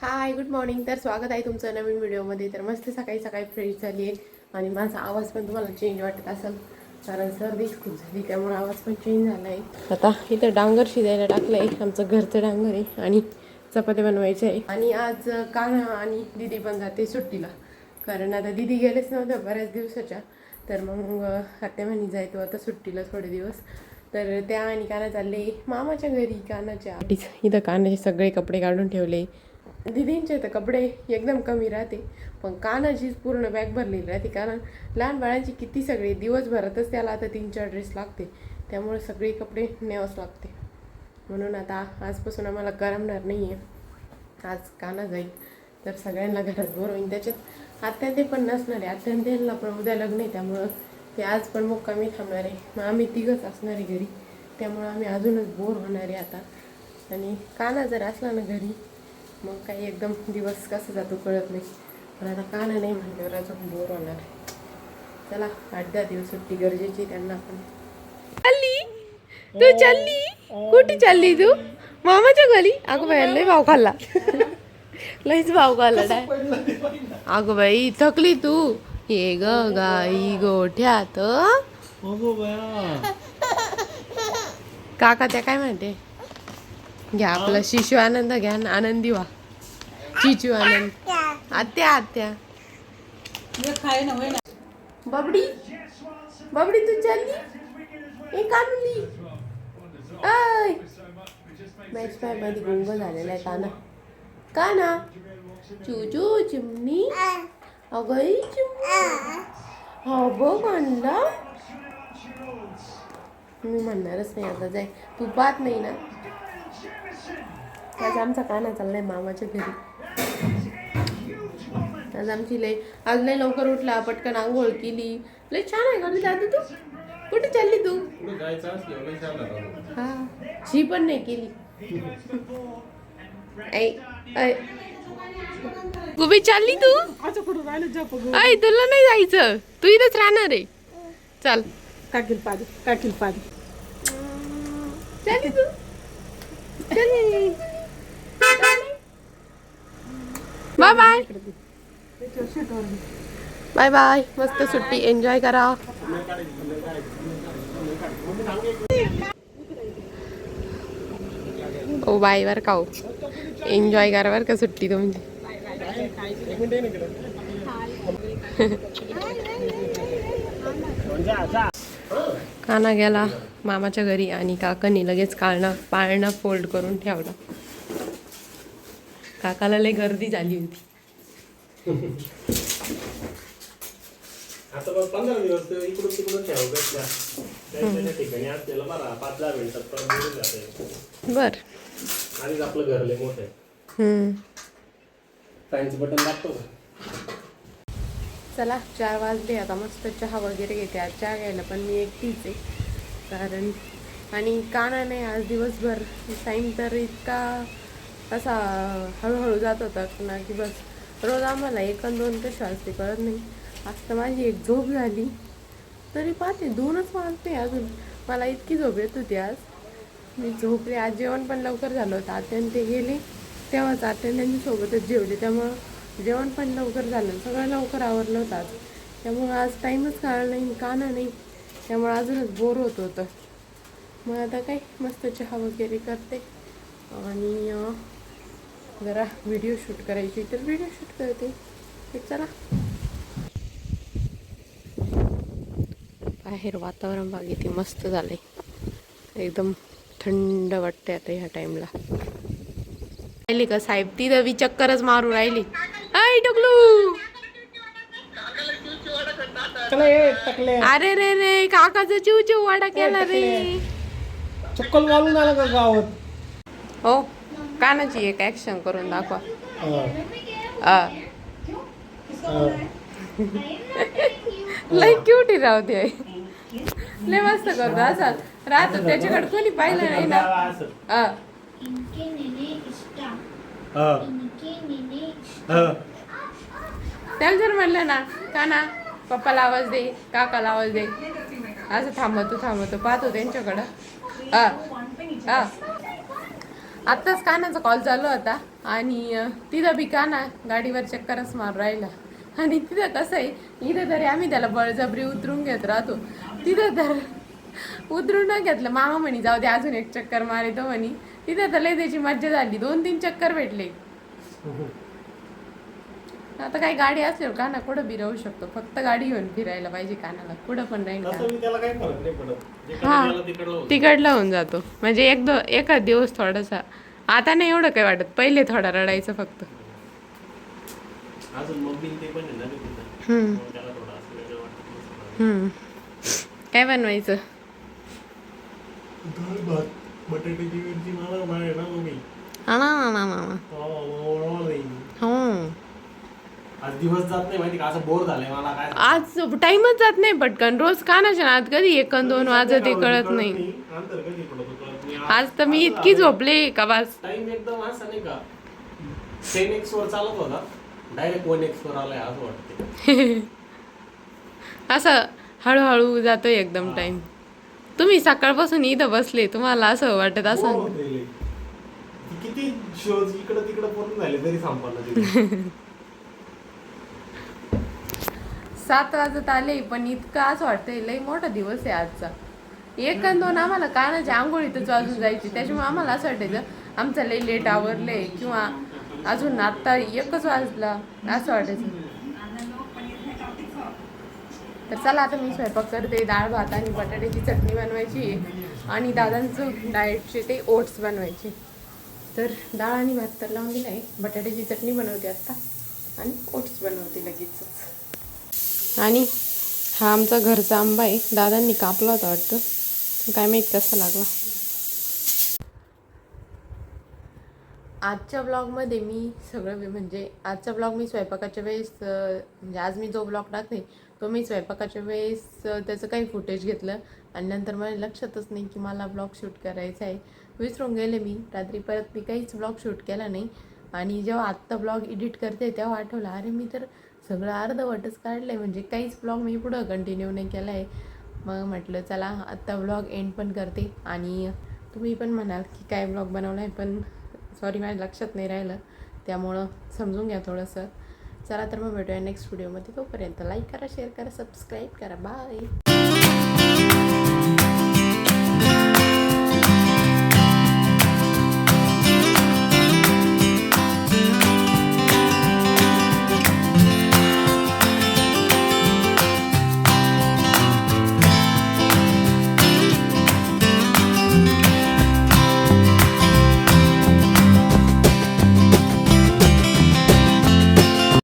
Hi good morning. तर स्वागत आहे तुमचं नवीन व्हिडिओमध्ये. तर मस्त सकाळी सकाळी फ्रेश झाली आहे आणि माझा आवाज पण तुम्हाला चेंज वाटत असेल कारण सर्दीच खूप झाली त्यामुळे आवाज पण चेंज झाला आहे. आता इथं डांगर शिजायला टाकलं आहे, आमचं घरचं डांगर आहे आणि चपाती बनवायची आहे. आणि आज कान्हा आणि दीदी पण जाते सुट्टीला कारण आता दीदी गेलेच नव्हत्या बऱ्याच दिवसाच्या. तर मग आत्या म्हणी जायतो आता सुट्टीला थोडे दिवस. तर त्या आणि कान्हा चालले मामाच्या घरी. कान्हाच्या इथं कान्हाचे सगळे कपडे काढून ठेवले. दीदींचे तर कपडे एकदम कमी राहते पण कानाचीच पूर्ण बॅग भरलेली राहते कारण लहान बाळांची किती सगळे दिवसभरातच त्याला आता 3-4 ड्रेस लागते त्यामुळे सगळे कपडे न्यावंच लागते. म्हणून आता आजपासून आम्हाला करमणार नाही आहे. आज काना जाईल तर सगळ्यांना घरात बोर होईल. त्याच्यात आत्या ते पण नसणार आहे. आत्या त्यांना पण उद्या लग्न आहे त्यामुळं ते आज पण मुक्कामी थांबणार आहे. मग आम्ही तिघंच असणार आहे घरी त्यामुळं आम्ही अजूनच बोर होणार आहे आता. आणि काना जर असला ना घरी मग काही एकदम दिवस कसं जातो कळत नाही. पण आता काना नाही म्हटल्यावर अजून बोर होणार. चला 8-10 दिवस सुट्टी गरजेची त्यांना पण. चालली तू चालली कुठे चालली तू? मामाच्या घरी. अगं बाई लय भाव खाल्ला लईच भाव खाल्ला डाय. अगं बाई थकली तू. ये ग गाई गोठ्यात. काका त्या काय म्हणते घ्या आपला शिशू आनंद घ्या आनंदी व्हा. चिचू आनंद. आत्या आत्या बबडी बबडी तू चालली ए कानुली. ऐ मॅच पाय मध्ये गुंग झालेला आहे काना. काना चूचू चिमणी अगई चिमणी हा बघ आणला. मी म्हणणारच नाही आता जाय तू पाहत नाही ना. आज आमचा काना चाललाय मामाच्या घरी. आज आमची आज लय लवकर उठला पटकन आंघोळ केली. लय छान आहे का दादू तू? कुठे चालली तू? हा शी पण नाही केली. गुबी चालली तू? ऐ तुला नाही जायचं तू इथंच राहणार आहे. चल काकील पादी चालली तू चल बाय बाय बाय बाय. मस्त सुट्टी एन्जॉय करा. ओ बाय बर का. एन्जॉय करा बर का सुट्टी तुमची. काना गेला मामाच्या घरी आणि काकांनी लगेच पाळणा फोल्ड करून ठेवला. काकाला लय गर्दी झाली होती. आता 15 दिवस इकडून तिकडून ठेवायच्या ठिकाणी असलेला बरा 5-10 मिनिटात परत निघून जाते. बर आधीच आपलं घर लय मोठं आहे. टाइमचं बटन दाबतो का? चला 4 वाजले आता. मस्त चहा वगैरे घेते. आज चहा घ्यायला पण मी एकटीच आहे कारण आणि काना नाही आज दिवसभर. टाईम तर इतका असा हळूहळू जात होता ना की बस. रोज आम्हाला 1-2 कशा वाजते कळत नाही. आज तर माझी एक झोप झाली तरी पाहते 2च वाजते अजून. मला इतकी झोप येत होती आज मी झोपले. आज जेवण पण लवकर झालं होतं. आत्याने ते गेले तेव्हाच आत्याने त्यांच्यासोबतच जेवले त्यामुळं जेवण पण लवकर झालं. सगळं लवकर आवरलं होतं आज त्यामुळं आज टाईमच कळला नाही. काना नाही त्यामुळं अजूनच बोर होत होतं. मग आता काय मस्त चहा वगैरे करते आणि जरा व्हिडिओ शूट करायची तर व्हिडिओ शूट करते. चला बाहेर वातावरण बघ किती मस्त झालंय. एकदम थंड वाटते आता ह्या टाइमला. राहिली का साहेब तिथं बी चक्करच मारू राहिली. ऐ टकलू अरे रे रे काकाचा चिवचिव वाडा केला रे. चक्कल घालून आला का गावात? हो कानाची एक ऍक्शन करून दाखवा. लय क्यूट राहते. लय मस्त करतो असा राहतो. त्याच्याकडे कोणी पाहिलं नाही ना. त्याला जर म्हणलं ना काना पप्पाला आवाज दे काकाला आवाज दे असं थांबतो पाहतो त्यांच्याकडं. आत्ताच कानाचा कॉल चालू होता आणि तिथं बी का ना गाडीवर चक्करच मार राहिला. आणि तिथं कसं आहे, इथं तरी आम्ही त्याला बळजबरी उतरून घेत राहतो, तिथं तर उतरून न घेतलं. मामा म्हणे जाऊ दे अजून एक चक्कर मारितो म्हणे. तिथं तर लय त्याची मज्जा झाली, 2-3 चक्कर भेटले. आता काही गाडी असल्यावर काना कुठं बी राहू शकतो, फक्त गाडी घेऊन फिरायला पाहिजे कानाला, कुठं पण राहील तसं काना. मी त्याला काही फरक नाही पडत. जिकडे हा. गेला तिकडं होतं. तिकडला होऊन जातो म्हणजे एखाद दिवस थोडासा. आता नाही एवढं काही वाटत, पहिले थोडा रडायचं फक्त. अजून मम्मी ते पण आहे ना रे तिथं. हम्म. मग त्याला थोडं असं वेगळं वाटत नसेल. हम्म. काय बनवायचं? डाळ भात बटाट्याची मिरची मला बाहेर ना मम्मी. आणा. हो. आज दिवस जात नाही माहिती का, असं बोर झालंय मला काय. आज टाइमच जात नाही पटकन. रोज कानाच्या नाद कधी 1-2 वाजत ते कळत नाही. अंतर कधी पडत होतं. आज तर मी इतकी झोपले का बस. टाइम एकदम असं नाही का 10x वर चालत होता, डायरेक्ट 1x वर आलाय असं वाटते. असं हळूहळू जातोय एकदम टाइम. तुम्ही सकाळपासून इथं बसले, तुम्हाला असं वाटत बोर असं. होते लय. किती शोज इकडं तिकडं पूर्ण झाले तरी संपलं तिथे. 7 वाजत आले, पण इतकं असं वाटतंय लय मोठा दिवस आहे आजचा. 1-2 आम्हाला कानाच्या आंघोळीतच वाजून जायची, त्याच्यामुळे आम्हाला असं वाटायचं आमचं लय लेट आवरलंय, किंवा अजून आता 1च वाजला असं वाटायचं. तर चला आता मी स्वयंपाक करते. डाळ भात आणि बटाट्याची चटणी बनवायची आहे, आणि दादांचं डाएटचे ते ओट्स बनवायचे. तर डाळ आणि भात तर लावून दिला आहे, बटाट्याची चटणी बनवते आत्ता आणि ओट्स बनवते लगेचच. आणि हा आमचा घरचा आंबा आहे, दादांनी कापला होता वाटतं, काय माहीत कसा लागला. आजच्या ब्लॉगमध्ये मी सगळं म्हणजे आजचा ब्लॉग मी स्वयंपाकाच्या वेळेस म्हणजे आज मी जो ब्लॉग टाकते तो मी स्वयंपाकाच्या वेळेस त्याचं काही फुटेज घेतलं, आणि नंतर मला लक्षातच नाही की मला ब्लॉग शूट करायचा आहे. विसरून गेले मी रात्री, परत मी काहीच ब्लॉग शूट केला नाही. आणि जेव्हा आत्ता ब्लॉग एडिट करते तेव्हा आठवलं, अरे मी तर सगळं अर्धवटच काढलं आहे, म्हणजे काहीच ब्लॉग मी पुढं कंटिन्यू नाही केला आहे. मग म्हटलं चला आत्ता ब्लॉग एंड पण करते, आणि तुम्ही पण म्हणाल की काय ब्लॉग बनवला आहे, पण सॉरी माझ्या लक्षात नाही राहिलं, त्यामुळं समजून घ्या थोडंसं. चला तर मग भेटूया नेक्स्ट व्हिडिओमध्ये. तोपर्यंत लाईक करा, शेअर करा, सबस्क्राईब करा. बाय.